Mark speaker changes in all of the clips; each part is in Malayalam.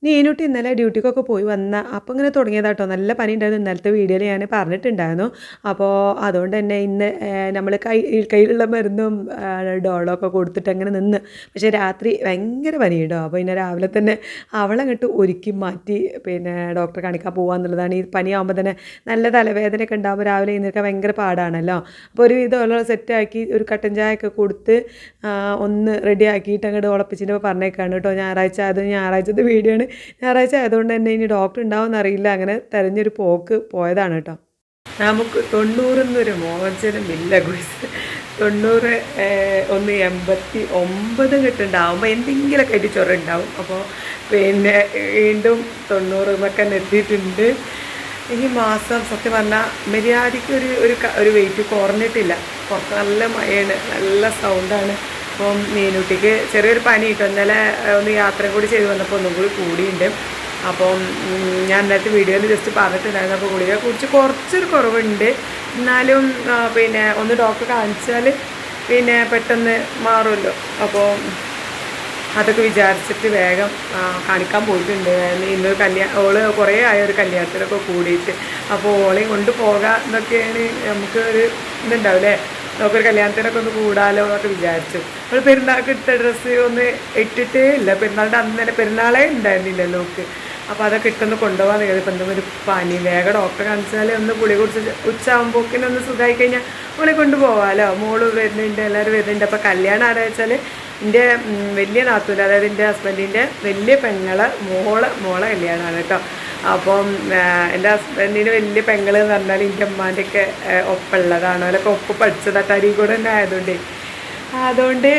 Speaker 1: നീനുട്ടി ഇന്നലെ ഡ്യൂട്ടിക്കൊക്കെ പോയി വന്ന അപ്പോൾ ഇങ്ങനെ തുടങ്ങിയതാട്ടോ. നല്ല പനി ഉണ്ടായിരുന്നു. ഇന്നലത്തെ വീഡിയോയിൽ ഞാൻ പറഞ്ഞിട്ടുണ്ടായിരുന്നു. അപ്പോൾ അതുകൊണ്ട് തന്നെ ഇന്ന് നമ്മൾ കയ്യിലുള്ള മരുന്നും ഡോളൊക്കെ കൊടുത്തിട്ട് അങ്ങനെ നിന്ന്. പക്ഷേ രാത്രി ഭയങ്കര പനി കേട്ടോ. അപ്പോൾ ഇന്ന് രാവിലെ തന്നെ അവളങ്ങോട്ട് ഒരുക്കി മാറ്റി പിന്നെ ഡോക്ടറെ കാണിക്കാൻ പോകാമെന്നുള്ളതാണ്. ഈ പനിയാകുമ്പോൾ തന്നെ നല്ല തലവേദനയൊക്കെ ഉണ്ടാകുമ്പോൾ രാവിലെ എഴുന്നേൽക്കാൻ ഭയങ്കര പാടാണല്ലോ. അപ്പോൾ ഒരു വിധമുള്ള സെറ്റാക്കി ഒരു കട്ടൻ ചായയൊക്കെ കൊടുത്ത് ഒന്ന് റെഡി ആക്കിയിട്ട് അങ്ങോട്ട് ഉളപ്പിച്ചിട്ട് പറഞ്ഞേക്കാണ് കേട്ടോ. ഞായറാഴ്ചത്തെ വീഡിയോ ആണ്. ഞായറാഴ്ച ആയതുകൊണ്ട് തന്നെ ഇനി ഡോക്ടർ ഉണ്ടാവുമെന്ന് അറിയില്ല. അങ്ങനെ തെരഞ്ഞൊരു പോക്ക് പോയതാണ് കേട്ടോ. നമുക്ക് 90 മോചനമില്ല ഗുയിസ്. 89 കിട്ടുണ്ടാവുമ്പോൾ എന്തെങ്കിലുമൊക്കെ ആയിട്ട് ചൊറുണ്ടാവും. അപ്പോൾ പിന്നെ വീണ്ടും 90 എത്തിയിട്ടുണ്ട്. ഈ മാസം സത്യം പറഞ്ഞാൽ മര്യാദയ്ക്ക് ഒരു വെയിറ്റ് കുറഞ്ഞിട്ടില്ല. പുറത്ത് നല്ല മഴയാണ്, നല്ല സൗണ്ടാണ്. അപ്പം മീനുട്ടിക്ക് ചെറിയൊരു പനി കിട്ടും. ഇന്നലെ ഒന്ന് യാത്ര കൂടി ചെയ്ത് വന്നപ്പോൾ ഒന്നും കൂടി കൂടിയുണ്ട്. അപ്പം ഞാൻ ഇന്നത്തെ വീഡിയോയിൽ ജസ്റ്റ് പറഞ്ഞിട്ടുണ്ടായിരുന്നു. അപ്പോൾ ഗുളിക കുറിച്ച് കുറച്ചൊരു കുറവുണ്ട്. എന്നാലും പിന്നെ ഒന്ന് ഡോക്ടറെ കാണിച്ചാൽ പിന്നെ പെട്ടെന്ന് മാറുമല്ലോ. അപ്പോൾ അതൊക്കെ വിചാരിച്ചിട്ട് വേഗം കാണിക്കാൻ പോയിട്ടുണ്ട്. ഇന്നൊരു ഓള് കുറേ ആയ ഒരു കല്യാണത്തിലൊക്കെ കൂടിയിട്ട്. അപ്പോൾ ഓളെയും കൊണ്ട് പോകാം എന്നൊക്കെയാണ് നമുക്ക് ഒരു ഇതുണ്ടാവില്ലേ. നമുക്കൊരു കല്യാണത്തിനൊക്കെ ഒന്ന് കൂടാലോ എന്നൊക്കെ വിചാരിച്ചു. നമ്മൾ പെരുന്നാൾക്ക് ഇട്ട ഡ്രസ്സ് ഒന്ന് ഇട്ടിട്ടേ ഇല്ല. പെരുന്നാളുടെ അന്ന് തന്നെ പെരുന്നാളേ ഉണ്ടായിരുന്നില്ലല്ലോ നമുക്ക്. അപ്പോൾ അതൊക്കെ ഇട്ടൊന്ന് കൊണ്ടുപോകാൻ കഴിയും. ഇപ്പം എന്തെങ്കിലും ഒരു പനി വേഗം ഡോക്ടറെ കാണിച്ചാൽ ഒന്ന് ഗുളിക കുടിച്ച് ഉച്ചയാകുമ്പോക്കിനെ ഒന്ന് സുഖമായി കഴിഞ്ഞാൽ ഓളെ കൊണ്ടുപോകാമല്ലോ. മോള് വരുന്നുണ്ട്, എല്ലാവരും വരുന്നുണ്ട്. അപ്പോൾ കല്യാണം ആരാ വെച്ചാൽ എൻ്റെ വലിയ നാത്തൂര്, അതായത് എൻ്റെ ഹസ്ബൻഡിൻ്റെ വലിയ പെങ്ങളെ മോളെ കല്യാണമാണ് കേട്ടോ. അപ്പം എൻ്റെ ഹസ്ബൻഡിന് വലിയ പെങ്ങൾ എന്ന് പറഞ്ഞാൽ എൻ്റെ അമ്മാൻ്റെയൊക്കെ ഒപ്പമുള്ളതാണ്. അവരൊക്കെ ഒപ്പം പഠിച്ചതാണ്. അരീക്കോട് തന്നെ അതുകൊണ്ട്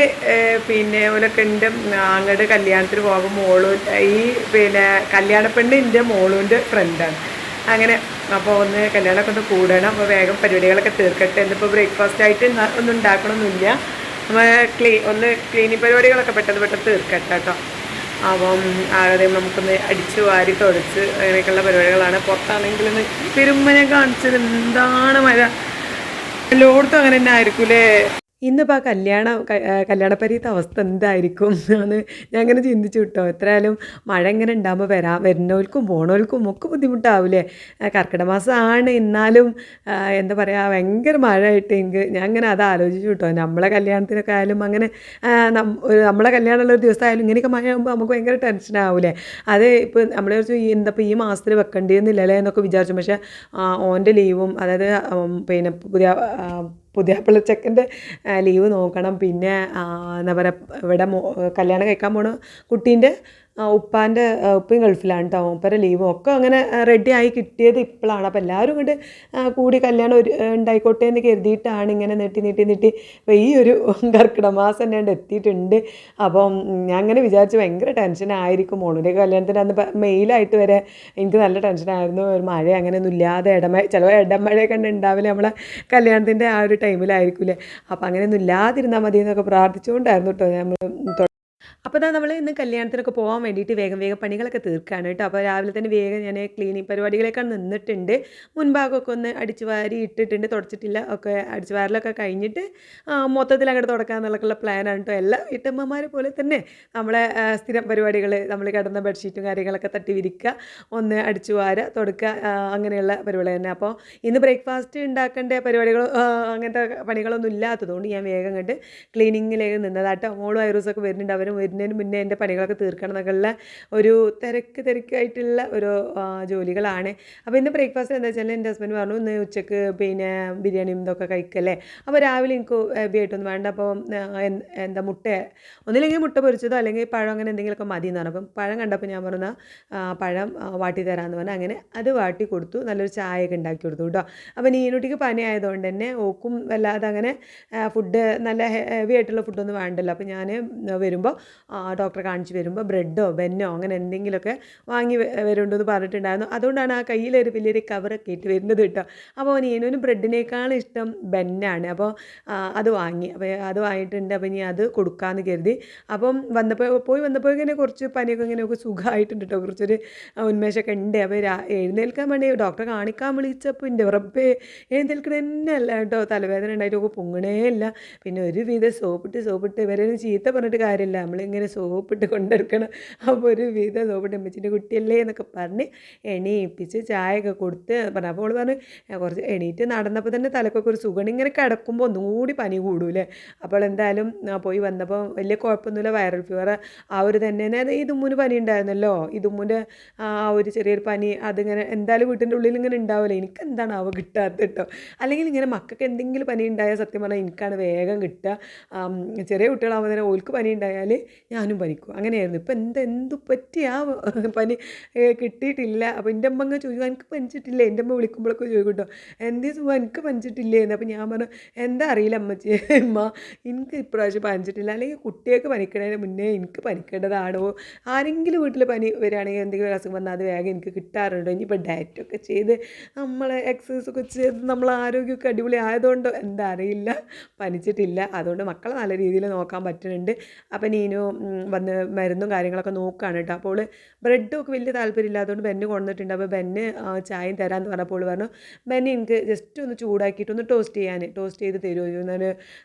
Speaker 1: പിന്നെ ഓലൊക്കെ എൻ്റെ അങ്ങോട്ട് കല്യാണത്തിന് പോകുമ്പോൾ ഈ പിന്നെ കല്യാണപ്പെണ്ണ് എൻ്റെ മോളുൻ്റെ ഫ്രണ്ടാണ്. അങ്ങനെ അപ്പോൾ ഒന്ന് കല്യാണമൊക്കെ ഒന്ന് കൂടണം. അപ്പോൾ വേഗം പരിപാടികളൊക്കെ തീർക്കട്ടെ. എന്നിപ്പോൾ ബ്രേക്ക്ഫാസ്റ്റ് ആയിട്ട് ഒന്നും ഉണ്ടാക്കണമെന്നില്ല. നമ്മൾ ക്ലീനിങ് പരിപാടികളൊക്കെ പെട്ടെന്ന് തീർക്കട്ടെ കേട്ടോ. അപ്പം ആദ്യം നമുക്കൊന്ന് അടിച്ചു വാരി തുടച്ച് അങ്ങനെയൊക്കെയുള്ള പരിപാടികളാണ്. പുറത്താണെങ്കിൽ പെരുമ്മനെ കാണിച്ചത് എന്താണ് മഴ. എല്ലായിടത്തും അങ്ങനെ തന്നെ ആയിരിക്കൂലേ. ഇന്നിപ്പോൾ ആ കല്യാണപ്പരീത്തെ അവസ്ഥ എന്തായിരിക്കും എന്ന് ഞാൻ അങ്ങനെ ചിന്തിച്ചു കിട്ടോ. എത്രയായാലും മഴ ഇങ്ങനെ ഉണ്ടാകുമ്പോൾ വരുന്നവർക്കും പോണവർക്കും ഒക്കെ ബുദ്ധിമുട്ടാവില്ലേ. കർക്കിടക മാസമാണ്, എന്നാലും എന്താ പറയുക, ഭയങ്കര മഴയായിട്ട് ഞാൻ അങ്ങനെ അത് ആലോചിച്ചു കിട്ടോ. നമ്മളെ കല്യാണത്തിനൊക്കെ ആയാലും അങ്ങനെ നമ്മളെ കല്യാണമുള്ള ഒരു ദിവസമായാലും ഇങ്ങനെയൊക്കെ മഴയാകുമ്പോൾ നമുക്ക് ഭയങ്കര ടെൻഷനാവൂലേ. അത് ഇപ്പോൾ നമ്മളെ കുറിച്ച് എന്താപ്പോൾ ഈ മാസത്തിൽ വെക്കേണ്ടിയെന്നില്ലല്ലേ എന്നൊക്കെ വിചാരിച്ചു. പക്ഷേ ഓൻ്റെ ലീവും, അതായത് പിന്നെ പുതിയാപ്പിള ചെക്കൻ്റെ ലീവ് നോക്കണം. പിന്നെ എന്താ പറയുക, ഇവിടെ കല്യാണം കഴിക്കാൻ പോണ കുട്ടീൻ്റെ ഉപ്പയും ഗൾഫിലാണ് കേട്ടോ. ഉപ്പരെ ലീവും ഒക്കെ അങ്ങനെ റെഡി ആയി കിട്ടിയത് ഇപ്പോഴാണ്. അപ്പോൾ എല്ലാവരും ഇങ്ങോട്ട് കൂടി കല്യാണം ഉണ്ടായിക്കോട്ടെ എന്ന് കരുതിയിട്ടാണ് ഇങ്ങനെ നീട്ടി അപ്പോൾ ഈ ഒരു കർക്കിടക മാസം തന്നെ എത്തിയിട്ടുണ്ട്. അപ്പം ഞാൻ അങ്ങനെ വിചാരിച്ച് ഭയങ്കര ടെൻഷനായിരിക്കും. മോളുടെ കല്യാണത്തിന് അന്ന് മെയിലായിട്ട് വരെ എനിക്ക് നല്ല ടെൻഷനായിരുന്നു. ഒരു മഴ അങ്ങനെയൊന്നും ഇല്ലാതെ ചിലപ്പോൾ ഇടമഴയൊക്കെ ഉണ്ടാവില്ല നമ്മളെ കല്യാണത്തിൻ്റെ ആ ഒരു ടൈമിലായിരിക്കില്ലേ. അപ്പോൾ അങ്ങനെയൊന്നും ഇല്ലാതിരുന്നാൽ മതി എന്നൊക്കെ പ്രാർത്ഥിച്ചുകൊണ്ടായിരുന്നു കേട്ടോ നമ്മൾ. അപ്പോൾ നമ്മൾ ഇന്ന് കല്യാണത്തിനൊക്കെ പോകാൻ വേണ്ടിയിട്ട് വേഗം പണികളൊക്കെ തീർക്കുകയാണ് കേട്ടോ. അപ്പോൾ രാവിലെ തന്നെ വേഗം ഞാൻ ക്ലീനിങ് പരിപാടികളൊക്കെ നിന്നിട്ടുണ്ട്. മുൻഭാഗമൊക്കെ ഒന്ന് അടിച്ചു വാരി ഇട്ടിട്ടുണ്ട്, തുടച്ചിട്ടില്ല. ഒക്കെ അടിച്ചു വാരലൊക്കെ കഴിഞ്ഞിട്ട് മൊത്തത്തിൽ അങ്ങോട്ട് തുടക്കുക എന്നുള്ളൊക്കെയുള്ള പ്ലാനാണ് കേട്ടോ. എല്ലാ വീട്ടമ്മമാരെ പോലെ തന്നെ നമ്മളെ സ്ഥിരം പരിപാടികൾ, നമ്മൾ കിടന്ന ബെഡ്ഷീറ്റും കാര്യങ്ങളൊക്കെ തട്ടി വിരിക്കുക, ഒന്ന് അടിച്ചു വാരുക, തുടക്കുക, അങ്ങനെയുള്ള പരിപാടി തന്നെ. അപ്പോൾ ഇന്ന് ബ്രേക്ക്ഫാസ്റ്റ് ഉണ്ടാക്കേണ്ട പരിപാടികളോ അങ്ങനത്തെ പണികളൊന്നും ഇല്ലാത്തതുകൊണ്ട് ഞാൻ വേഗം കണ്ട് ക്ലീനിങ്ങിലേക്ക് നിന്നതാട്ടോ. മോളും ഐറൂസൊക്കെ വരുന്നുണ്ട്. അവരും വരുന്നതിന് മുന്നേ എൻ്റെ പണികളൊക്കെ തീർക്കണം എന്നൊക്കെയുള്ള ഒരു തിരക്കായിട്ടുള്ള ഒരു ജോലികളാണ്. അപ്പോൾ ഇന്ന് ബ്രേക്ക്ഫാസ്റ്റ് എന്താ വെച്ചാൽ എൻ്റെ ഹസ്ബൻഡ് പറഞ്ഞു ഇന്ന് ഉച്ചക്ക് പിന്നെ ബിരിയാണിയും ഇതൊക്കെ കഴിക്കല്ലേ. അപ്പോൾ രാവിലെ എനിക്ക് ഹെവി ആയിട്ടൊന്നും വേണ്ട. അപ്പോൾ എന്താ ഒന്നില്ലെങ്കിൽ മുട്ട പൊരിച്ചതോ അല്ലെങ്കിൽ പഴം അങ്ങനെ എന്തെങ്കിലുമൊക്കെ മതി എന്ന് പറഞ്ഞു. അപ്പം പഴം കണ്ടപ്പോൾ ഞാൻ പറഞ്ഞ പഴം വാട്ടി തരാമെന്ന് പറഞ്ഞാൽ അങ്ങനെ അത് വാട്ടി കൊടുത്തു. നല്ലൊരു ചായയൊക്കെ ഉണ്ടാക്കി കൊടുത്തു കേട്ടോ. അപ്പോൾ നീനുട്ടിക്ക് പനി ആയതുകൊണ്ട് തന്നെ ഓക്കും വല്ലാതെ അങ്ങനെ ഫുഡ് നല്ല ഹെവി ആയിട്ടുള്ള ഫുഡൊന്നും വേണ്ടല്ലോ. അപ്പോൾ ഞാൻ വരുമ്പോൾ ഡോക്ടറെ കാണിച്ച് വരുമ്പോൾ ബ്രെഡോ ബെന്നോ അങ്ങനെ എന്തെങ്കിലുമൊക്കെ വാങ്ങി വരുന്നുണ്ടെന്ന് പറഞ്ഞിട്ടുണ്ടായിരുന്നു. അതുകൊണ്ടാണ് ആ കയ്യിലൊരു വലിയൊരു കവറൊക്കെ ഇട്ട് വരുന്നത് കേട്ടോ. അപ്പോൾ നീനുവിന് ബ്രെഡിനേക്കാളും ഇഷ്ടം ബെന്നാണ്. അപ്പോൾ അത് വാങ്ങി. അപ്പോൾ അത് വാങ്ങിയിട്ടുണ്ട്. അപ്പോൾ ഇനി അത് കൊടുക്കാമെന്ന് കരുതി. അപ്പം വന്നപ്പോഴേക്കും കുറച്ച് പനിയൊക്കെ ഇങ്ങനെയൊക്കെ സുഖമായിട്ടുണ്ട് കേട്ടോ. കുറച്ചൊരു ഉന്മേഷമൊക്കെ ഉണ്ട്. അപ്പോൾ എഴുന്നേൽക്കാൻ വേണ്ടി ഡോക്ടറെ കാണിക്കാൻ വിളിച്ചപ്പോൾ എൻ്റെ ഉറപ്പേ എഴുന്നേൽക്കണ തന്നെ അല്ല കേട്ടോ. തലവേദന ഉണ്ടായിട്ടൊക്കെ പൊങ്ങണേ ഇല്ല. പിന്നെ ഒരുവിധം സോപ്പിട്ട് ഇവരെ ചീത്ത പറഞ്ഞിട്ട് കാര്യമില്ല. നമ്മളിങ്ങനെ ഇങ്ങനെ സോപ്പിട്ട് കൊണ്ടെടുക്കണം. അപ്പോൾ ഒരു വിധം സോപ്പിട്ട് അമ്മച്ചിൻ്റെ കുട്ടിയല്ലേ എന്നൊക്കെ പറഞ്ഞ് എണീപ്പിച്ച് ചായയൊക്കെ കൊടുത്ത് പറഞ്ഞു. അപ്പോൾ അവൾ പറഞ്ഞു കുറച്ച് എണീറ്റ് നടന്നപ്പോൾ തന്നെ തലക്കൊക്കെ ഒരു സുഖമാണ്. ഇങ്ങനെ കിടക്കുമ്പോൾ ഒന്നുകൂടി പനി കൂടൂലേ. അപ്പോൾ എന്തായാലും പോയി വന്നപ്പോൾ വലിയ കുഴപ്പമൊന്നുമില്ല, വൈറൽ ഫീവർ ആ ഒരു തന്നെ. ഈ തുമ്മുന് പനി ഉണ്ടായിരുന്നല്ലോ, ഈ തുമ്മുൻ്റെ ആ ഒരു ചെറിയൊരു പനി അതിങ്ങനെ എന്തായാലും വീട്ടിൻ്റെ ഉള്ളിൽ ഇങ്ങനെ ഉണ്ടാവില്ല. എനിക്ക് എന്താണ് അവ കിട്ടാത്ത കേട്ടോ. അല്ലെങ്കിൽ ഇങ്ങനെ മക്കൾക്ക് എന്തെങ്കിലും പനി ഉണ്ടായാൽ സത്യം പറഞ്ഞാൽ എനിക്കാണ് വേഗം കിട്ടുക. ചെറിയ കുട്ടികളാകുമ്പോൾ തന്നെ ഓൾക്ക് പനി ഉണ്ടായാൽ ഞാനും പനിക്കും, അങ്ങനെയായിരുന്നു. ഇപ്പം എന്തു പറ്റിയാ പനി കിട്ടിയിട്ടില്ല. അപ്പോൾ എൻ്റെ അമ്മ അങ്ങ് ചോദിക്കും എനിക്ക് പനിച്ചിട്ടില്ലേ, എൻ്റെ അമ്മ വിളിക്കുമ്പോഴൊക്കെ ചോദിക്കും കേട്ടോ എന്തേ സുഖം എനിക്ക് പനിച്ചിട്ടില്ലേ എന്ന്. അപ്പോൾ ഞാൻ പറഞ്ഞു എന്താ അറിയില്ല അമ്മച്ചി അമ്മ എനിക്ക് ഇപ്രാവശ്യം പനിച്ചിട്ടില്ല, അല്ലെങ്കിൽ കുട്ടികൾക്ക് പനിക്കണതിന് മുന്നേ എനിക്ക് പനിക്കേണ്ടതാണോ. ആരെങ്കിലും വീട്ടിൽ പനി വരികയാണെങ്കിൽ എന്തെങ്കിലും അസുഖം വന്നാൽ അത് വേഗം എനിക്ക് കിട്ടാറുണ്ടോ. ഇനിയിപ്പോൾ ഡയറ്റൊക്കെ ചെയ്ത് നമ്മൾ എക്സസൈസൊക്കെ ചെയ്ത് നമ്മൾ ആരോഗ്യമൊക്കെ അടിപൊളി ആയതുകൊണ്ട് എന്താ അറിയില്ല പനിച്ചിട്ടില്ല. അതുകൊണ്ട് മക്കളെ നല്ല രീതിയിൽ നോക്കാൻ പറ്റുന്നുണ്ട്. അപ്പം നീനു വന്ന് മരുന്നും കാര്യങ്ങളൊക്കെ നോക്കുകയാണ് കേട്ടോ. അപ്പോൾ ബ്രെഡും ഒക്കെ വലിയ താല്പര്യമില്ലാത്തതുകൊണ്ട് ബെന്ന് കൊണ്ടുവന്നിട്ടുണ്ട്. അപ്പോൾ ബെന്ന് ചായയും തരാമെന്ന് പറഞ്ഞപ്പോൾ പറഞ്ഞു ബെന്ന് എനിക്ക് ജസ്റ്റ് ഒന്ന് ചൂടാക്കിയിട്ടൊന്ന് ടോസ്റ്റ് ചെയ്ത് തരുമോ എന്നാൽ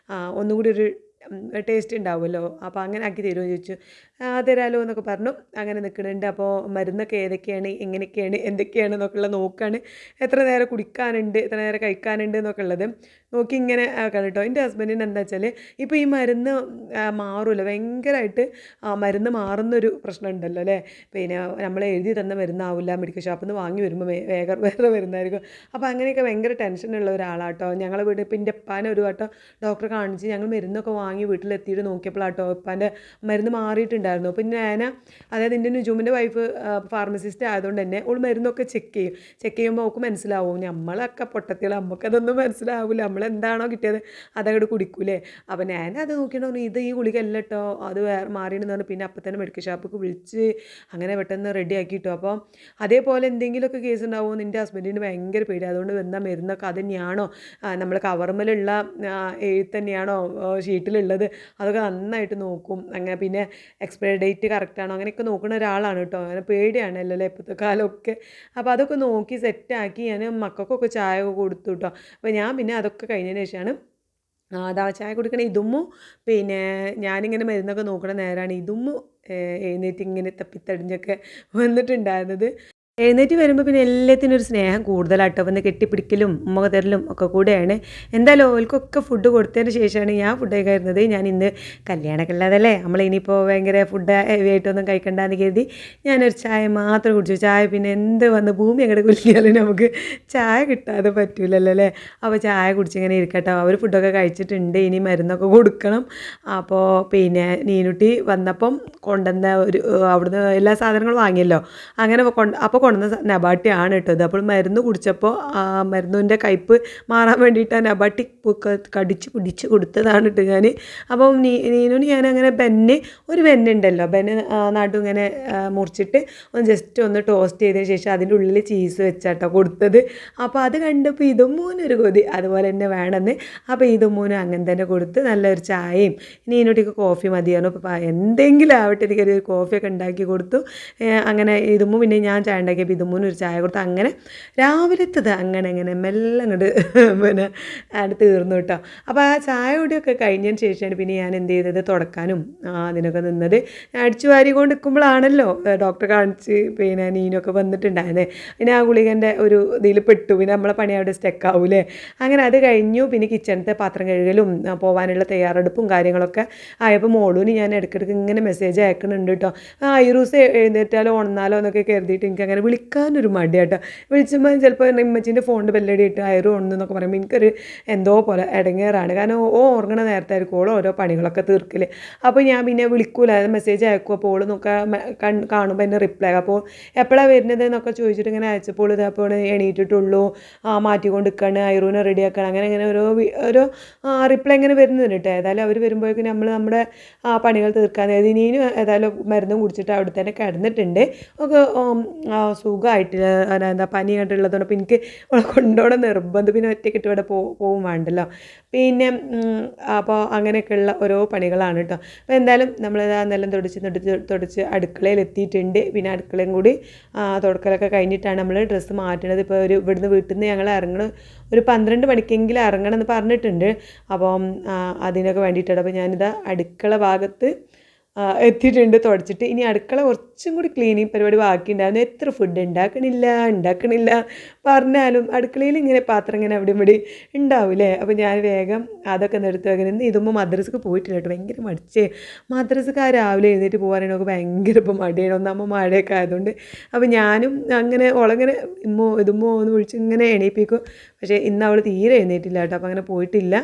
Speaker 1: ഒന്നും കൂടി ഒരു ടേസ്റ്റ് ഉണ്ടാവുമല്ലോ. അപ്പോൾ അങ്ങനെ ആക്കി തരുമോ ചോദിച്ചു. തരാമല്ലോ എന്നൊക്കെ പറഞ്ഞു. അങ്ങനെ നിൽക്കുന്നുണ്ട്. അപ്പോൾ മരുന്നൊക്കെ ഏതൊക്കെയാണ് എങ്ങനെയൊക്കെയാണ് എന്തൊക്കെയാണ് എന്നൊക്കെയുള്ള നോക്കുകയാണ്. എത്ര നേരം കുടിക്കാനുണ്ട് എത്ര നേരം കഴിക്കാനുണ്ട് എന്നൊക്കെ ഉള്ളത് നോക്കി ഇങ്ങനെ ആക്കണം കേട്ടോ. എൻ്റെ ഹസ്ബൻഡിന് എന്താ വെച്ചാൽ ഇപ്പോൾ ഈ മരുന്ന് മാറുമല്ലോ ഭയങ്കരമായിട്ട്, മരുന്ന് മാറുന്നൊരു പ്രശ്നം ഉണ്ടല്ലോ അല്ലേ. പിന്നെ നമ്മൾ എഴുതി തന്ന മരുന്നാവില്ല, മെഡിക്കൽ ഷോപ്പിൽ നിന്ന് വാങ്ങി വരുമ്പോൾ വേറെ മരുന്നായിരിക്കും. അപ്പോൾ അങ്ങനെയൊക്കെ ഭയങ്കര ടെൻഷനുള്ള ഒരാളാട്ടോ. ഞങ്ങൾ വീട് ഇപ്പോൾ എൻ്റെ ഉപ്പാനെ ഒരു വട്ടം ഡോക്ടറെ കാണിച്ച് ഞങ്ങൾ മരുന്നൊക്കെ വാങ്ങി വീട്ടിലെത്തിയിട്ട് നോക്കിയപ്പോഴാട്ടോ ഉപ്പാൻ്റെ മരുന്ന് മാറിയിട്ടുണ്ടായിരുന്നു. പിന്നെ ഞാൻ അതായത് എൻ്റെ നുജൂമിൻ്റെ വൈഫ് ഫാർമസിസ്റ്റ് ആയതുകൊണ്ട് തന്നെ ഓൾ മരുന്നൊക്കെ ചെക്ക് ചെയ്യുമ്പോൾ അവൾക്ക് മനസ്സിലാവും. നമ്മളൊക്കെ പൊട്ടത്തികൾ, നമുക്കതൊന്നും മനസ്സിലാവില്ല. നമ്മളെന്താണോ കിട്ടിയത് അതങ്ങോട്ട് കുടിക്കൂലേ. അപ്പോൾ ഞാനത് നോക്കിയിട്ട് പറഞ്ഞു ഇത് ഈ ഗുളിക അല്ല കേട്ടോ, അത് വേറെ മാറിയെന്ന് പറഞ്ഞു. പിന്നെ അപ്പം തന്നെ മെഡിക്കൽ ഷോപ്പിൽ വിളിച്ച് അങ്ങനെ പെട്ടെന്ന് റെഡി ആക്കി കിട്ടും. അപ്പോൾ അതേപോലെ എന്തെങ്കിലുമൊക്കെ കേസ് ഉണ്ടാവുമോ എന്ന് എൻ്റെ ഹസ്ബൻഡിന് ഭയങ്കര പേടി. അതുകൊണ്ട് എന്താ മരുന്നൊക്കെ അത് തന്നെയാണോ, നമ്മൾ കവർമലുള്ള എഴുത്ത് തന്നെയാണോ ഷീറ്റിലുള്ളത്, അതൊക്കെ നന്നായിട്ട് നോക്കും. അങ്ങനെ പിന്നെ എക്സ്പയറി ഡേറ്റ് കറക്റ്റാണോ അങ്ങനെയൊക്കെ നോക്കുന്ന ഒരാളാണ് കേട്ടോ. അങ്ങനെ പേടിയാണല്ലോ അല്ലേ ഇപ്പോഴത്തെ കാലമൊക്കെ. അപ്പോൾ അതൊക്കെ നോക്കി സെറ്റാക്കി ഞാൻ മക്കൾക്കൊക്കെ ചായ ഒക്കെ കൊടുത്തു കേട്ടോ. അപ്പോൾ ഞാൻ പിന്നെ അതൊക്കെ കഴിഞ്ഞതിന് ശേഷമാണ് അതാ ചായ കുടിക്കണ ഇതുമ്മു. പിന്നെ ഞാനിങ്ങനെ മരുന്നൊക്കെ നോക്കണ നേരമാണ് ഇതുമ്മു എഴുന്നേറ്റ് ഇങ്ങനെ തപ്പിത്തടിഞ്ഞൊക്കെ വന്നിട്ടുണ്ടായിരുന്നത്. എഴുന്നേറ്റ് വരുമ്പോൾ പിന്നെ എല്ലാത്തിനും ഒരു സ്നേഹം കൂടുതലാട്ടോ. വന്ന് കെട്ടിപ്പിടിക്കലും ഉമ്മ തരലും ഒക്കെ കൂടെയാണ്. എന്തായാലും ഓൽക്കൊക്കെ ഫുഡ് കൊടുത്തതിന് ശേഷമാണ് ഞാൻ ഫുഡ് കഴിക്കുന്നത്. ഞാൻ ഇന്ന് കല്യാണമൊക്കെ ഉള്ളതല്ലേ, നമ്മളിനിയിപ്പോൾ ഭയങ്കര ഫുഡ് ഹെവി ആയിട്ടൊന്നും കഴിക്കണ്ടെന്ന് കരുതി ഞാനൊരു ചായ മാത്രം കുടിച്ചു. ചായ പിന്നെ എന്ത് വന്ന് ഭൂമി അങ്ങോട്ട് കുലിക്കാലും നമുക്ക് ചായ കിട്ടാതെ പറ്റൂലല്ലോ അല്ലേ. അപ്പോൾ ചായ കുടിച്ചിങ്ങനെ ഇരിക്കട്ടോ. അവർ ഫുഡൊക്കെ കഴിച്ചിട്ടുണ്ട്, ഇനി മരുന്നൊക്കെ കൊടുക്കണം. അപ്പോൾ പിന്നെ നീനുട്ടി വന്നപ്പം കൊണ്ടുവന്ന അവിടുന്ന് എല്ലാ സാധനങ്ങളും വാങ്ങിയല്ലോ. അങ്ങനെ അപ്പോൾ കൊണ്ടുവന്ന നബാട്ടിയാണ് കേട്ടത്. അപ്പോൾ മരുന്ന് കുടിച്ചപ്പോൾ മരുന്നിൻ്റെ കയ്പ്പ് മാറാൻ വേണ്ടിയിട്ട് ആ നബാട്ടി കടിച്ച് പിടിച്ച് കൊടുത്തതാണ് കേട്ടോ ഞാൻ. അപ്പം നീനുവിന് ഞാൻ അങ്ങനെ ഒരു ബെന്നുണ്ടല്ലോ നടു ഇങ്ങനെ മുറിച്ചിട്ട് ജസ്റ്റ് ഒന്ന് ടോസ്റ്റ് ചെയ്തതിന് ശേഷം അതിൻ്റെ ഉള്ളിൽ ചീസ് വെച്ചാട്ടോ കൊടുത്തത്. അപ്പോൾ അത് കണ്ടപ്പോൾ ഇതുമ്മൂനൊരു കൊതി അതുപോലെ തന്നെ വേണമെന്ന്. അപ്പോൾ ഇതുമ്മൂനും അങ്ങനെ തന്നെ കൊടുത്ത് നല്ലൊരു ചായയും നീനുട്ടിക്ക് കോഫി മതിയായിരുന്നു. അപ്പോൾ എന്തെങ്കിലും ആവട്ടെ എനിക്കൊരു കോഫിയൊക്കെ ഉണ്ടാക്കി കൊടുത്തു. അങ്ങനെ ഇതുമ്മൂ പിന്നെ ഞാൻ ചായ ഉണ്ടാക്കിയപ്പോൾ ഇതുമ്മൂനും ഒരു ചായ കൊടുത്തു. അങ്ങനെ രാവിലത്തത് അങ്ങനെ മെല്ലെ അങ്ങോട്ട് പിന്നെ അത് തീർന്നു കേട്ടോ. അപ്പോൾ ആ ചായ കൂടിയൊക്കെ കഴിഞ്ഞതിന് ശേഷമാണ് പിന്നെ ഞാൻ എന്ത് ചെയ്തത് തുടക്കാനും അതിനൊക്കെ നിന്നത്. അടിച്ചു വാരി കൊണ്ട് നിൽക്കുമ്പോഴാണല്ലോ ഡോക്ടറെ കാണിച്ച് പിന്നെ നീനൊക്കെ വന്നിട്ടുണ്ടായിരുന്നത്. പിന്നെ ആ ഗുളികൻ്റെ ഒരു ഇതിൽ പെട്ടു. പിന്നെ നമ്മളെ പണി അവിടെ സ്റ്റക്കാവൂലേ. അങ്ങനെ അത് കഴിഞ്ഞു. പിന്നെ കിച്ചണത്തെ പാത്രം കഴുകലും പോകാനുള്ള തയ്യാറെടുപ്പും കാര്യങ്ങളൊക്കെ ആയപ്പോൾ മോളൂന് ഞാൻ ഇടയ്ക്കിടയ്ക്ക് ഇങ്ങനെ മെസ്സേജ് അയക്കുന്നുണ്ട് കേട്ടോ. ഐറൂസ് എഴുന്നേറ്റാലോ ഉണന്നാലോ എന്നൊക്കെ കരുതിയിട്ട് എനിക്ക് അങ്ങനെ വിളിക്കാനൊരു മടിയാട്ടോ. വിളിച്ചുമ്പോൾ ചിലപ്പോൾ ഇമ്മച്ചിൻ്റെ ഫോണിൻ്റെ ബെല്ലടിയിട്ട് ഐറു ഉണ്ടെന്നൊക്കെ പറയുമ്പോൾ എനിക്കൊരു എന്തോ പോലെ ഇടങ്ങേറാണ്. കാരണം ഉറങ്ങണ നേരത്തായിരിക്കും ഓരോ പണികളൊക്കെ തീർക്കൽ. അപ്പോൾ ഞാൻ പിന്നെ വിളിക്കൂല, മെസ്സേജ് അയക്കും. അപ്പോൾ ഓൾ കാണുമ്പോൾ എന്നെ റിപ്ലൈ അപ്പോൾ എപ്പോഴാണ് വരുന്നത് എന്നൊക്കെ ചോദിച്ചിട്ട് ഇങ്ങനെ അയച്ചപ്പോൾ ഇതപ്പോൾ എണീറ്റിട്ടുള്ളൂ, മാറ്റിക്കൊണ്ട് നിൽക്കുകയാണ്, ഐറൂനെ റെഡിയാക്കണം, അങ്ങനെ ഓരോ റിപ്ലൈ ഇങ്ങനെ വരുന്നുണ്ട് കേട്ടോ. ഏതായാലും അവർ വരുമ്പോഴേക്കും നമ്മൾ നമ്മുടെ പണികൾ തീർക്കാൻ ഇനിയും ഏതായാലും മരുന്നും കുടിച്ചിട്ട് അവിടെ തന്നെ കിടന്നിട്ടുണ്ട്. ഒക്കെ സുഖമായിട്ട് എന്താ പനി കണ്ടുള്ളതുകൊണ്ട് അപ്പോൾ എനിക്ക് കൊണ്ടോടെ നിർബന്ധം. പിന്നെ ഒറ്റയ്ക്കിട്ട് ഇവിടെ പോവും വേണ്ടല്ലോ. പിന്നെ അപ്പോൾ അങ്ങനെയൊക്കെയുള്ള ഓരോ പണികളാണ് കേട്ടോ. അപ്പോൾ എന്തായാലും നമ്മളിതാ നിലം തുടച്ച് അടുക്കളയിൽ എത്തിയിട്ടുണ്ട്. പിന്നെ അടുക്കളയും കൂടി തുടക്കലൊക്കെ കഴിഞ്ഞിട്ടാണ് നമ്മൾ ഡ്രസ്സ് മാറ്റണത്. ഇപ്പോൾ ഇവിടുന്ന് വീട്ടിൽ നിന്ന് ഞങ്ങൾ ഇറങ്ങണം ഒരു 12 മണിക്കെങ്കിലും ഇറങ്ങണം എന്ന് പറഞ്ഞിട്ടുണ്ട്. അപ്പം അതിനൊക്കെ വേണ്ടിയിട്ടാണ്. അപ്പോൾ ഞാനിതാ അടുക്കള ഭാഗത്ത് എത്തിയിട്ടുണ്ട് തുടച്ചിട്ട്. ഇനി അടുക്കള കുറച്ചും കൂടി ക്ലീനിങ് പരിപാടി ബാക്കിയുണ്ടായിരുന്നു. എത്ര ഫുഡ് ഉണ്ടാക്കണില്ല പറഞ്ഞാലും അടുക്കളയിൽ ഇങ്ങനെ പാത്രം ഇങ്ങനെ അവിടെ ഇവിടെ ഉണ്ടാവില്ലേ. അപ്പോൾ ഞാൻ വേഗം അതൊക്കെ ഒന്ന് എടുത്ത് വെക്കുന്നത്. ഇതുമ്പോൾ മദ്രസക്ക് പോയിട്ടില്ല കേട്ടോ, ഭയങ്കര മടിച്ചേ. മദ്രസക്ക് രാവിലെ എഴുന്നേറ്റ് പോകാനാണ് നമുക്ക് ഭയങ്കര ഇപ്പോൾ മടിയാണ്, ഒന്നാകുമ്പോൾ മഴയൊക്കെ ആയതുകൊണ്ട്. അപ്പോൾ ഞാനും അങ്ങനെ ഓളങ്ങനെ ഇതുമ്മോ എന്ന് വിളിച്ച് ഇങ്ങനെ എണീപ്പിക്കും. പക്ഷേ ഇന്ന് അവൾ തീരെ എഴുന്നേറ്റില്ല കേട്ടോ, അപ്പോൾ അങ്ങനെ പോയിട്ടില്ല.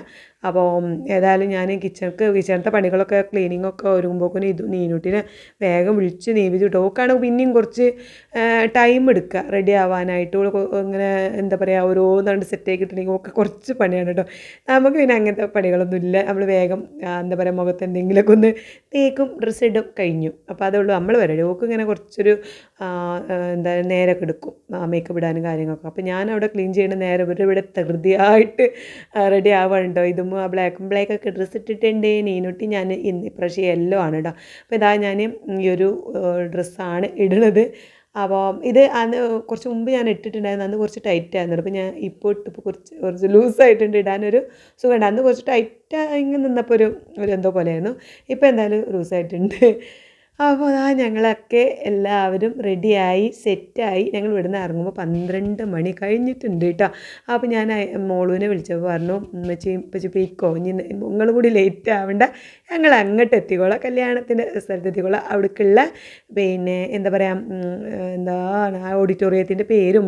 Speaker 1: അപ്പോൾ ഏതായാലും ഞാൻ കിച്ചണത്തെ പണികളൊക്കെ ക്ലീനിങ്ങൊക്കെ ഒരുങ്ങുമ്പോഴേക്കും നീനുട്ടിനെ വേഗം വിളിച്ച് നീപ്പിച്ചു കേട്ടോ. ഓക്കാണെങ്കിൽ പിന്നെയും കുറച്ച് ടൈം എടുക്കുക റെഡി ആവാനായിട്ട്. ഇങ്ങനെ എന്താ പറയുക, ഓരോന്നാണ്ട് സെറ്റാക്കി കിട്ടണമെങ്കിൽ ഒക്കെ കുറച്ച് പണിയാണ് കേട്ടോ. നമുക്ക് പിന്നെ അങ്ങനത്തെ പണികളൊന്നും ഇല്ല. നമ്മൾ വേഗം എന്താ പറയുക, മുഖത്ത് എന്തെങ്കിലുമൊക്കെ ഒന്ന് തേക്കും ഡ്രസ്സ് ഇടും കഴിഞ്ഞു. അപ്പോൾ അതുള്ളൂ നമ്മൾ വരെ. ഓക്ക് ഇങ്ങനെ കുറച്ചൊരു എന്താ നേരമൊക്കെ എടുക്കും മേക്കപ്പ് ഇടാനും കാര്യങ്ങളൊക്കെ. അപ്പോൾ ഞാൻ അവിടെ ക്ലീൻ ചെയ്യുന്ന നേരം ഇവിടെ ധൃതിയായിട്ട് റെഡി ആവാനുണ്ടോ. ഇതും ബ്ലാക്കൊക്കെ ഡ്രസ്സ് ഇട്ടിട്ടുണ്ട്. നീനുട്ടി ഞാൻ ഇപ്രാവശ്യം യെല്ലോ ആണ് കേട്ടോ. അപ്പോൾ ഇതാ ഞാൻ ഈ ഒരു ഡ്രസ്സാണ് ഇടുന്നത്. അപ്പോൾ ഇത് അന്ന് കുറച്ച് മുമ്പ് ഞാൻ ഇട്ടിട്ടുണ്ടായിരുന്നു, അന്ന് കുറച്ച് ടൈറ്റ് ആയിരുന്നു. അപ്പോൾ ഞാൻ ഇപ്പോൾ ഇട്ടിപ്പോൾ കുറച്ച് ലൂസായിട്ടുണ്ട്, ഇടാനൊരു സുഖമുണ്ട്. അന്ന് കുറച്ച് ടൈറ്റായി ഇങ്ങനെ നിന്നപ്പോൾ ഒരു എന്തോ പോലെയായിരുന്നു. ഇപ്പോൾ എന്തായാലും ലൂസായിട്ടുണ്ട്. അപ്പോൾ ഞങ്ങളൊക്കെ എല്ലാവരും റെഡിയായി സെറ്റായി. ഞങ്ങൾ ഇവിടുന്ന് ഇറങ്ങുമ്പോൾ 12 മണി കഴിഞ്ഞിട്ടുണ്ട് കേട്ടോ. അപ്പോൾ ഞാൻ മോളുവിനെ വിളിച്ചപ്പോൾ പറഞ്ഞു, ഇപ്പച്ചി പീക്കോ, ഇനി നിങ്ങളും കൂടി ലേറ്റ് ആവേണ്ട, ഞങ്ങൾ അങ്ങോട്ട് എത്തിക്കോളാം, കല്യാണത്തിൻ്റെ സ്ഥലത്ത് എത്തിക്കോളാം. അവിടേക്കുള്ള പിന്നെ എന്താ പറയുക, എന്താണ് ആ ഓഡിറ്റോറിയത്തിൻ്റെ പേരും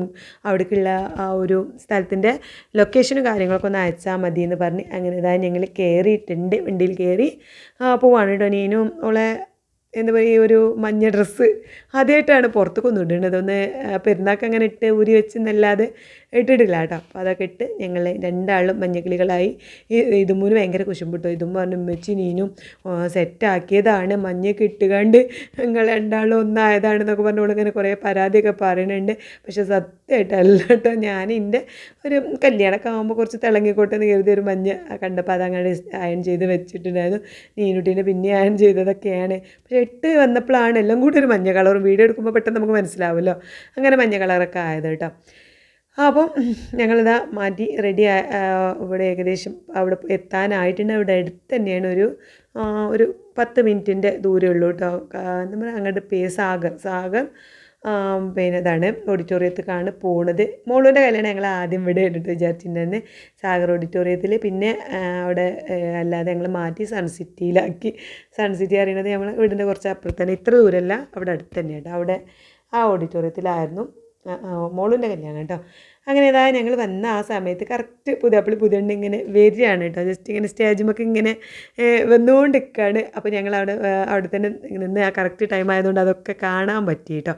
Speaker 1: അവിടേക്കുള്ള ആ ഒരു സ്ഥലത്തിൻ്റെ ലൊക്കേഷനും കാര്യങ്ങളൊക്കെ ഒന്ന് അയച്ചാൽ മതി എന്ന് പറഞ്ഞ് അങ്ങനെ ഇതായി ഞങ്ങൾ കയറിയിട്ടുണ്ട്. വണ്ടിയിൽ കയറി പോവാണ് കേട്ടോ. നീനും ഓളെ എന്താ പറയുക, ഈ ഒരു മഞ്ഞ ഡ്രസ്സ് ആദ്യമായിട്ടാണ് പുറത്തേക്കൊന്നും ഇടുന്നത്. ഒന്ന് പെരുന്നാൾക്ക് അങ്ങനെ ഇട്ട് ഊരി വെച്ചെന്നല്ലാതെ ഇട്ടിട്ടില്ല കേട്ടോ. അപ്പോൾ അതൊക്കെ ഇട്ട് ഞങ്ങൾ രണ്ടാളും മഞ്ഞക്കിളികളായി. ഇതുമ്മൂന് ഭയങ്കര കുശുമ്പിട്ടോ. ഇതും പറഞ്ഞു, ഉമ്മച്ചി നീനും സെറ്റാക്കിയതാണ്, മഞ്ഞയൊക്കെ ഇട്ടുകൊണ്ട് ഞങ്ങൾ രണ്ടാളും ഒന്നായതാണെന്നൊക്കെ പറഞ്ഞുകൊണ്ട് ഇങ്ങനെ കുറേ പരാതിയൊക്കെ പറയുന്നുണ്ട്. പക്ഷെ സത്യമായിട്ടല്ല കേട്ടോ. ഞാൻ എൻ്റെ ഒരു കല്യാണമൊക്കെ ആകുമ്പോൾ കുറച്ച് തിളങ്ങിക്കോട്ടെ എന്ന് കരുതിയ ഒരു മഞ്ഞ കണ്ടപ്പോൾ അതങ്ങനെ അയൺ ചെയ്ത് വെച്ചിട്ടുണ്ടായിരുന്നു. നീനുട്ടീനെ പിന്നെ അയൺ ചെയ്തതൊക്കെയാണ്. പക്ഷേ ഇട്ട് വന്നപ്പോഴാണ് എല്ലാം കൂടി ഒരു മഞ്ഞ കളറും, വീഡിയോ എടുക്കുമ്പോൾ പെട്ടെന്ന് നമുക്ക് മനസ്സിലാവുമല്ലോ, അങ്ങനെ മഞ്ഞ കളറൊക്കെ ആയത് കേട്ടോ. അപ്പം ഞങ്ങളിതാ മാറ്റി റെഡി ഇവിടെ ഏകദേശം അവിടെ എത്താനായിട്ടുണ്ട്. അവിടെ അടുത്ത് തന്നെയാണ് ഒരു 10 മിനിറ്റിൻ്റെ ദൂരമുള്ളൂ കേട്ടോ. നമ്മൾ അങ്ങോട്ട് സാഗർ പിന്നെ ഇതാണ് ഓഡിറ്റോറിയത്തിലേക്കാണ് പോണത്. മോളുവിൻ്റെ കല്യാണം ഞങ്ങൾ ആദ്യം ഇവിടെ ഇട്ടിട്ട് വിചാരിച്ചിട്ടുണ്ടായിരുന്നു സാഗർ ഓഡിറ്റോറിയത്തിൽ. പിന്നെ അവിടെ അല്ലാതെ ഞങ്ങൾ മാറ്റി സൺസിറ്റിയിലാക്കി. സൺസിറ്റി അറിയണത് നമ്മൾ വീടിൻ്റെ കുറച്ച് അപ്പുറത്ത് തന്നെ, ഇത്ര ദൂരമല്ല, അവിടെ അടുത്ത് തന്നെയാണ്. അവിടെ ആ ഓഡിറ്റോറിയത്തിലായിരുന്നു മോളുവിൻ്റെ കല്യാണം കേട്ടോ. അങ്ങനെ ഇതാ ഞങ്ങൾ വന്ന ആ സമയത്ത് കറക്റ്റ് പുതിയണ്ട് ഇങ്ങനെ വരികയാണ് കേട്ടോ. ജസ്റ്റ് ഇങ്ങനെ സ്റ്റേജുമൊക്കെ ഇങ്ങനെ വന്നുകൊണ്ടിരിക്കുകയാണ്. അപ്പോൾ ഞങ്ങൾ അവിടെ തന്നെ നിന്ന് ആ കറക്റ്റ് ടൈം ആയതുകൊണ്ട് അതൊക്കെ കാണാൻ പറ്റി കേട്ടോ.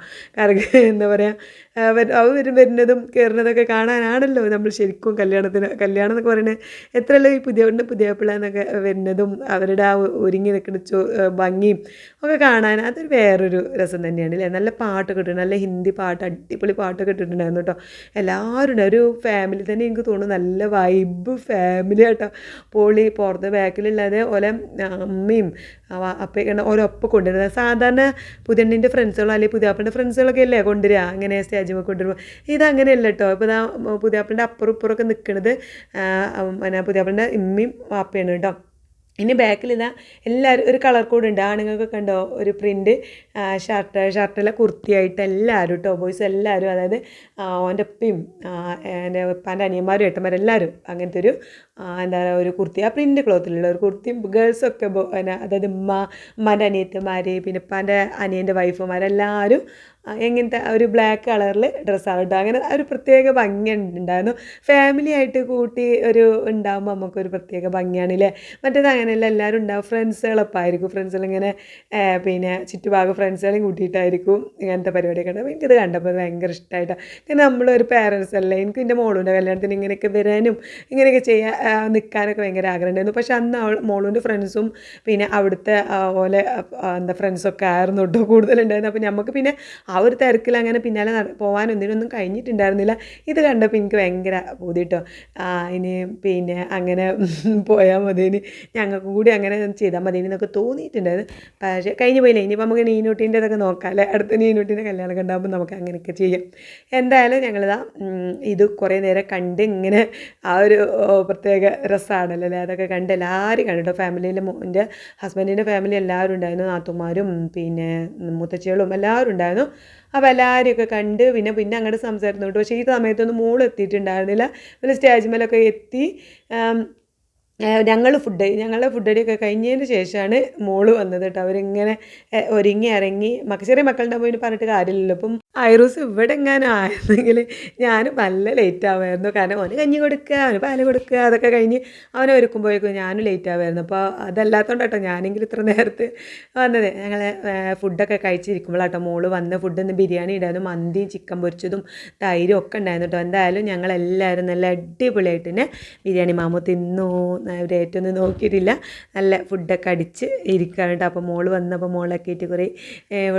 Speaker 1: എന്താ പറയുക, വരുന്നതും കയറുന്നതൊക്കെ കാണാനാണല്ലോ നമ്മൾ ശരിക്കും കല്യാണം എന്നൊക്കെ പറയുന്നത്. എത്രയല്ലോ ഈ പുതിയ പിള്ള എന്നൊക്കെ വരുന്നതും അവരുടെ ആ ഒരുങ്ങി നിൽക്കുന്ന ഭംഗിയും ഒക്കെ കാണാൻ അതൊരു വേറൊരു രസം തന്നെയാണ് അല്ലേ. നല്ല പാട്ടൊക്കെ ഇട്ടിട്ടുണ്ട്, നല്ല ഹിന്ദി പാട്ട്, അടിപൊളി പാട്ടൊക്കെ ഇട്ടിട്ടുണ്ടായിരുന്നു കേട്ടോ. എല്ലാവരും ഒരു ഫാമിലി തന്നെ എനിക്ക് തോന്നുന്നു, നല്ല വൈബ് ഫാമിലി കേട്ടോ. പൊളി. പുറത്ത് ബാക്കിലുള്ളത് ഓലെ അമ്മയും അപ്പയൊക്കെ ഓരൊപ്പം കൊണ്ടുവരുന്നത്. സാധാരണ പുതിയണ്ണിൻ്റെ ഫ്രണ്ട്സുകളോ അല്ലെങ്കിൽ പുതിയാപ്പിളിൻ്റെ ഫ്രണ്ട്സുകളൊക്കെ അല്ലേ കൊണ്ടുവരിക അങ്ങനെ സ്റ്റേജിൽ കൊണ്ടുവരുമ്പോൾ. ഇതങ്ങനെയല്ല കേട്ടോ. ഇപ്പോൾ പുതിയാപ്പിളിൻ്റെ അപ്പുറം ഇപ്പുറമൊക്കെ നിൽക്കുന്നത് പുതിയാപ്പിളിൻ്റെ ഇമ്മയും വാപ്പയാണ് കേട്ടോ. ഇനി ബാക്കിൽ ഇതാ എല്ലാവരും ഒരു കളർ കോഡ് ഉണ്ട്. ആണുങ്ങൾക്കൊക്കെ ഉണ്ടോ ഒരു പ്രിൻറ്റ് ഷർട്ടെല്ലാം കുർത്തിയായിട്ട് എല്ലാവരും കേട്ടോ, ബോയ്സ് എല്ലാവരും, അതായത് ഓൻ്റെ ഉപ്പയും എൻ്റെ ഉപ്പാൻ്റെ അനിയന്മാരും ഏട്ടന്മാരെല്ലാവരും അങ്ങനത്തെ ഒരു എന്താ പറയുക ഒരു കുർത്തി, ആ പ്രിൻ്റ് ക്ലോത്തിലുള്ള ഒരു കുർത്തിയും ഗേൾസൊക്കെ അതായത് ഉമ്മാൻ്റെ അനിയത്തിമാർ പിന്നെ ഉപ്പാൻ്റെ അനിയൻ്റെ വൈഫുമാരെല്ലാവരും എങ്ങനത്തെ ഒരു ബ്ലാക്ക് കളറിൽ ഡ്രസ്സാണ് കേട്ടോ. അങ്ങനെ ഒരു പ്രത്യേക ഭംഗി ഉണ്ടായിരുന്നു. ഫാമിലി ആയിട്ട് കൂട്ടി ഉണ്ടാകുമ്പോൾ നമുക്കൊരു പ്രത്യേക ഭംഗിയാണ് അല്ലേ. മറ്റേത് അങ്ങനെയല്ല, എല്ലാവരും ഉണ്ടാവും, ഫ്രണ്ട്സുകളൊപ്പം ആയിരിക്കും. ഫ്രണ്ട്സുകളിങ്ങനെ പിന്നെ ചുറ്റുഭാഗം ഫ്രണ്ട്സുകളെയും കൂട്ടിയിട്ടായിരിക്കും ഇങ്ങനത്തെ പരിപാടിയൊക്കെ ഉണ്ട്. എനിക്കത് കണ്ടപ്പോൾ ഭയങ്കര ഇഷ്ടമായിട്ടാണ്. കാരണം നമ്മളൊരു പാരൻസ് അല്ലേ, എനിക്ക് എൻ്റെ മോളുടെ കല്യാണത്തിന് ഇങ്ങനെയൊക്കെ വരാനും ഇങ്ങനെയൊക്കെ നിൽക്കാനൊക്കെ ഭയങ്കര ആഗ്രഹം ഉണ്ടായിരുന്നു. പക്ഷെ അന്ന് മോളുൻ്റെ ഫ്രണ്ട്സും പിന്നെ അവിടുത്തെ പോലെ എന്താ ഫ്രണ്ട്സൊക്കെ ആയിരുന്നു കേട്ടോ കൂടുതലുണ്ടായിരുന്നു. അപ്പോൾ നമുക്ക് പിന്നെ ആ ഒരു തിരക്കിൽ അങ്ങനെ പിന്നാലെ പോകാനും ഇതിനൊന്നും കഴിഞ്ഞിട്ടുണ്ടായിരുന്നില്ല. ഇത് കണ്ടപ്പോൾ എനിക്ക് ഭയങ്കര പൂതി കേട്ടോ. ഇനി പിന്നെ അങ്ങനെ പോയാൽ മതി, ഇനി ഞങ്ങൾക്ക് കൂടി അങ്ങനെ ചെയ്താൽ മതി എന്നൊക്കെ തോന്നിയിട്ടുണ്ടായിരുന്നു. പക്ഷേ കഴിഞ്ഞ് പോയില്ലേ, ഇനിയിപ്പോൾ നമുക്ക് നീനൂട്ടീൻ്റെ ഇതൊക്കെ നോക്കാം അല്ലേ, അടുത്ത നീനൂട്ടീൻ്റെ കല്യാണം ഉണ്ടാകുമ്പോൾ നമുക്ക് അങ്ങനെയൊക്കെ ചെയ്യാം. എന്തായാലും ഞങ്ങളിതാ ഇത് കുറേ നേരം കണ്ട് ഇങ്ങനെ ആ ഒരു പ്രത്യേക രസമാണല്ലോ അല്ലേ, അതൊക്കെ കണ്ട് എല്ലാവരും കണ്ടിട്ടോ. ഫാമിലിയിലെ എൻ്റെ ഹസ്ബൻഡിൻ്റെ ഫാമിലി എല്ലാവരും ഉണ്ടായിരുന്നു, നാത്തുമാരും പിന്നെ മുത്തച്ഛികളും എല്ലാവരും ഉണ്ടായിരുന്നു. അപ്പോൾ എല്ലാവരെയൊക്കെ കണ്ട് പിന്നെ അങ്ങോട്ട് സംസാരിച്ചു കേട്ടോ. പക്ഷേ ഈ സമയത്തൊന്നും മോൾ എത്തിയിട്ടുണ്ടായിരുന്നില്ല. പിന്നെ സ്റ്റേജ് മേലൊക്കെ എത്തി ഞങ്ങളുടെ ഫുഡ് അടിയൊക്കെ കഴിഞ്ഞതിന് ശേഷമാണ് മോള് വന്നത് കേട്ടോ. അവരിങ്ങനെ ഒരുങ്ങി ഇറങ്ങി ചെറിയ മക്കളുണ്ടാകുമ്പോൾ പിന്നെ പറഞ്ഞിട്ട് കാര്യമില്ലല്ലോ. അപ്പം ഐറൂസ് ഇവിടെ എങ്ങാനും ആയിരുന്നെങ്കിൽ ഞാൻ നല്ല ലേറ്റ് ആവുമായിരുന്നു. കാരണം അവന് കഞ്ഞി കൊടുക്കുക, അവന് പാല് കൊടുക്കുക, അതൊക്കെ കഴിഞ്ഞ് അവനെ ഒരുക്കുമ്പോഴേക്കും ഞാനും ലേറ്റ് ആവുമായിരുന്നു. അപ്പോൾ അതല്ലാത്തതുകൊണ്ട് കേട്ടോ ഞാനെങ്കിലും ഇത്ര നേരത്തെ വന്നത്. ഞങ്ങൾ ഫുഡൊക്കെ കഴിച്ചിരിക്കുമ്പോഴാട്ടോ മോള് വന്ന്. ഫുഡ് ഇന്ന് ബിരിയാണി ഉണ്ടായിരുന്നു, മന്തിയും ചിക്കൻ പൊരിച്ചതും തൈരും ഒക്കെ ഉണ്ടായിരുന്നു കേട്ടോ. എന്തായാലും ഞങ്ങളെല്ലാവരും നല്ല അടിപൊളിയായിട്ട് തന്നെ ബിരിയാണി മാമു തിന്നു. ഏറ്റൊന്നും നോക്കിയിട്ടില്ല, നല്ല ഫുഡൊക്കെ അടിച്ച് ഇരിക്കുകയാണ് കേട്ടോ. അപ്പോൾ മോള് വന്നപ്പോൾ മോളൊക്കെ ആയിട്ട് കുറേ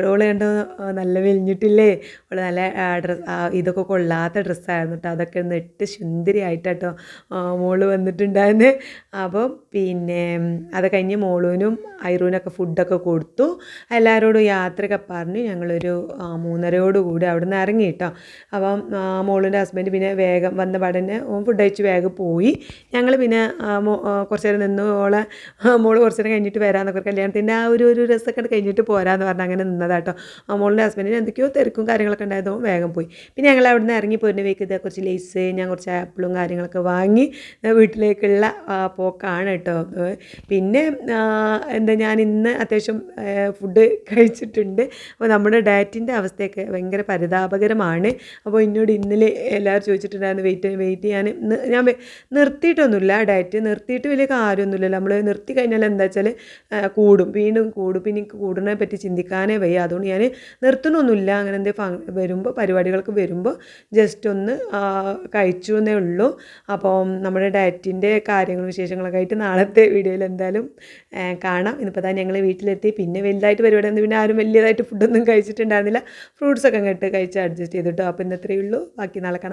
Speaker 1: ഓള് കണ്ടോ നല്ല മെലിഞ്ഞിട്ടില്ലേ, ഓള് നല്ല ഇതൊക്കെ കൊള്ളാത്ത ഡ്രസ്സായിരുന്നു കേട്ടോ. അതൊക്കെ ഒന്ന് ഇട്ട് സുന്ദരിയായിട്ടോ മോള് വന്നിട്ടുണ്ടായിരുന്നു. അപ്പോൾ പിന്നെ അത് കഴിഞ്ഞ് മോളൂനും ഐറൂനൊക്കെ ഫുഡൊക്കെ കൊടുത്തു. എല്ലാവരോടും യാത്രയൊക്കെ പറഞ്ഞ് ഞങ്ങളൊരു 3:30 കൂടി അവിടെ നിന്ന് ഇറങ്ങി കേട്ടോ. അപ്പം മോളിൻ്റെ ഹസ്ബൻഡ് പിന്നെ വേഗം വന്ന പാടന്നെ ഫുഡ് കഴിച്ച് വേഗം പോയി. ഞങ്ങൾ പിന്നെ കുറച്ച് നേരം നിന്ന് മോള് കുറച്ച് നേരം കഴിഞ്ഞിട്ട് വരാമെന്നൊക്കെ, കല്യാണത്തിൻ്റെ ആ ഒരു രസമൊക്കെ കഴിഞ്ഞിട്ട് പോരാന്ന് പറഞ്ഞാൽ അങ്ങനെ നിന്നതാട്ടോ. മോളിൻ്റെ ഹസ്ബൻഡിന് എന്തൊക്കെയോ തിരക്കും കാര്യങ്ങളൊക്കെ ഉണ്ടായതോ വേഗം പോയി. പിന്നെ ഞങ്ങൾ അവിടെ നിന്ന് ഇറങ്ങി പോരുന്ന വേക്കിത് കുറച്ച് ലേസ്, ഞാൻ കുറച്ച് ആപ്പിളും കാര്യങ്ങളൊക്കെ വാങ്ങി വീട്ടിലേക്കുള്ള പോക്കാണ് കേട്ടോ. പിന്നെ ഞാൻ ഇന്ന് അത്യാവശ്യം ഫുഡ് കഴിച്ചിട്ടുണ്ട്. അപ്പോൾ നമ്മുടെ ഡയറ്റിൻ്റെ അവസ്ഥയൊക്കെ ഭയങ്കര പരിതാപകരമാണ്. അപ്പോൾ എന്നോട് ഇന്നലെ എല്ലാവരും ചോദിച്ചിട്ടുണ്ടായിരുന്നു വെയിറ്റ് ചെയ്യാൻ. ഞാൻ നിർത്തിയിട്ടൊന്നുമില്ല, ഡയറ്റ് നിർത്തിയിട്ട് വലിയ കാര്യമൊന്നുമില്ലല്ലോ. നമ്മൾ നിർത്തി കഴിഞ്ഞാൽ എന്താ വെച്ചാൽ വീണ്ടും കൂടും. പിന്നെ എനിക്ക് കൂടുന്നതിനെ പറ്റി ചിന്തിക്കാനേ വയ്യ. അതുകൊണ്ട് ഞാൻ നിർത്തണമൊന്നുമില്ല. അങ്ങനെ എന്തെങ്കിലും വരുമ്പോൾ പരിപാടികൾക്ക് വരുമ്പോൾ ജസ്റ്റ് ഒന്ന് കഴിച്ചു എന്നേ ഉള്ളൂ. അപ്പം നമ്മുടെ ഡയറ്റിൻ്റെ കാര്യങ്ങളും വിശേഷങ്ങളൊക്കെ ആയിട്ട് നാളത്തെ വീഡിയോയിൽ എന്തായാലും കാണാം. ഇന്നിപ്പോൾ തന്നെ ഞങ്ങൾ വീട്ടിലെത്തി. പിന്നെ വലുതായിട്ട് പരിപാടി ഒന്നും പിന്നെ ആരും വലിയതായിട്ട് ഫുഡൊന്നും കഴിച്ചിട്ടുണ്ടായിരുന്നില്ല. ഫ്രൂട്ട്സൊക്കെ അങ്ങോട്ട് കഴിച്ച് അഡ്ജസ്റ്റ് ചെയ്തിട്ടോ. അപ്പോൾ ഇന്നത്രയേ ഉള്ളൂ. ബാക്കി നാളെ കാണാം.